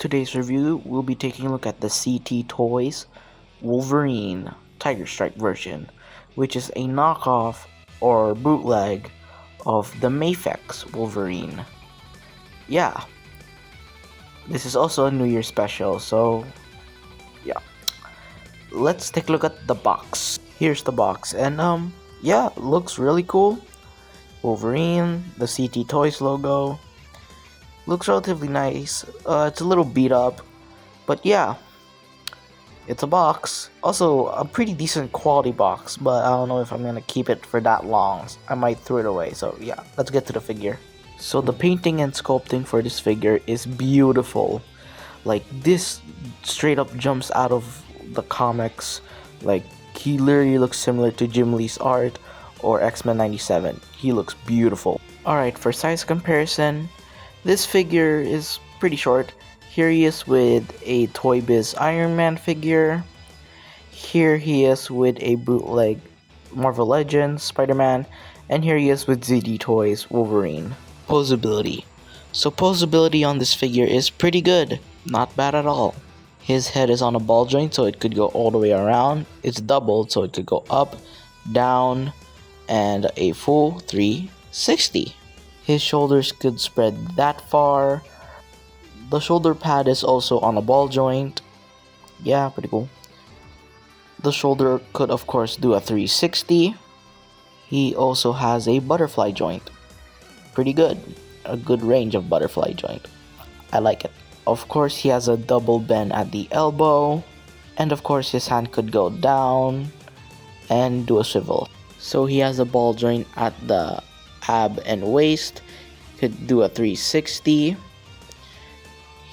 today's review, we'll be taking a look at the CT Toys Wolverine Tiger Stripe version, which is a knockoff or bootleg of the Mafex Wolverine. Yeah, this is also a New Year special, so yeah. Let's take a look at the box. Here's the box, and yeah, looks really cool. Wolverine, the CT Toys logo. Looks relatively nice. It's a little beat up, but yeah, it's a box. Also, a pretty decent quality box, but I don't know if I'm gonna keep it for that long. I might throw it away. So yeah, let's get to the figure. So the painting and sculpting for this figure is beautiful. Like, this straight up jumps out of the comics. Like, he literally looks similar to Jim Lee's art or X-Men 97. He looks beautiful. Alright, for size comparison, this figure is pretty short. Here he is with a Toy Biz Iron Man figure. Here he is with a bootleg Marvel Legends Spider-Man. And here he is with ZD Toys Wolverine. Posability. So posability on this figure is pretty good. Not bad at all. His head is on a ball joint, so it could go all the way around. It's doubled, so it could go up, down, and a full 360. His shoulders could spread that far. The shoulder pad is also on a ball joint. Yeah, pretty cool. The shoulder could of course do a 360. He also has a butterfly joint. Pretty good. A good range of butterfly joint. I like it. Of course, he has a double bend at the elbow. And of course, his hand could go down and do a swivel. So he has a ball joint at the ab and waist. Could do a 360.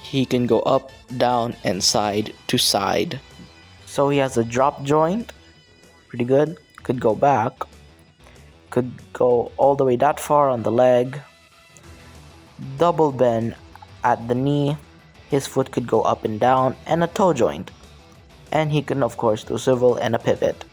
He can go up, down, and side to side. So he has a drop joint. Pretty good. Could go back. Could go all the way that far on the leg. Double bend at the knee. His foot could go up and down, and a toe joint. And he can of course do a swivel and a pivot.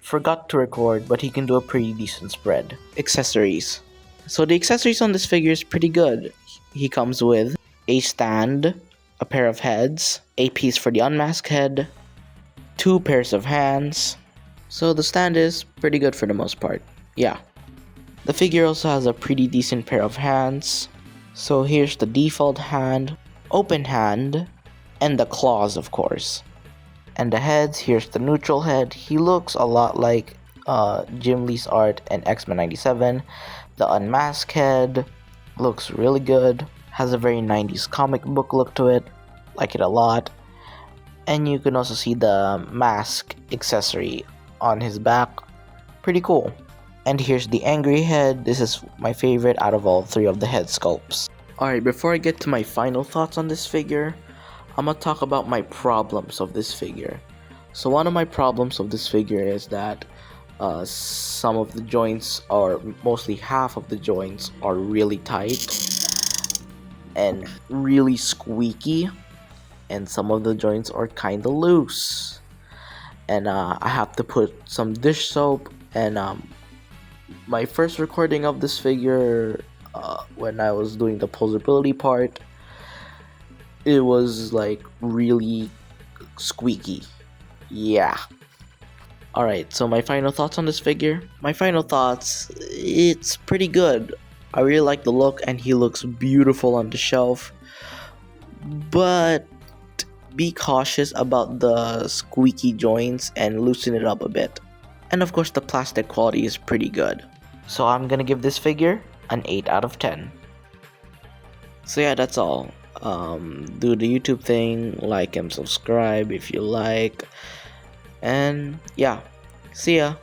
Forgot to record, but he can do a pretty decent spread. Accessories. So the accessories on this figure is pretty good. He comes with a stand, a pair of heads, a piece for the unmasked head, 2 pairs of hands. So the stand is pretty good for the most part. Yeah. The figure also has a pretty decent pair of hands. So here's the default hand, open hand, and the claws of course. And the heads, here's the neutral head. He looks a lot like Jim Lee's art and X-Men 97. The unmasked head looks really good. Has a very 90s comic book look to it. Like it a lot. And you can also see the mask accessory on his back. Pretty cool. And here's the angry head. This is my favorite out of all 3 of the head sculpts. Alright, before I get to my final thoughts on this figure, I'm gonna talk about my problems of this figure. So one of my problems of this figure is that some of the joints, or mostly half of the joints, are really tight and really squeaky, and some of the joints are kinda loose. And I have to put some dish soap, and my first recording of this figure, when I was doing the posability part, it was like really squeaky. Yeah. Alright, so my final thoughts on this figure. My final thoughts, it's pretty good. I really like the look, and he looks beautiful on the shelf. But be cautious about the squeaky joints and loosen it up a bit. And of course, the plastic quality is pretty good. So I'm gonna give this figure an 8 out of 10. So yeah, that's all. Do the YouTube thing, like and subscribe if you like. And yeah, see ya.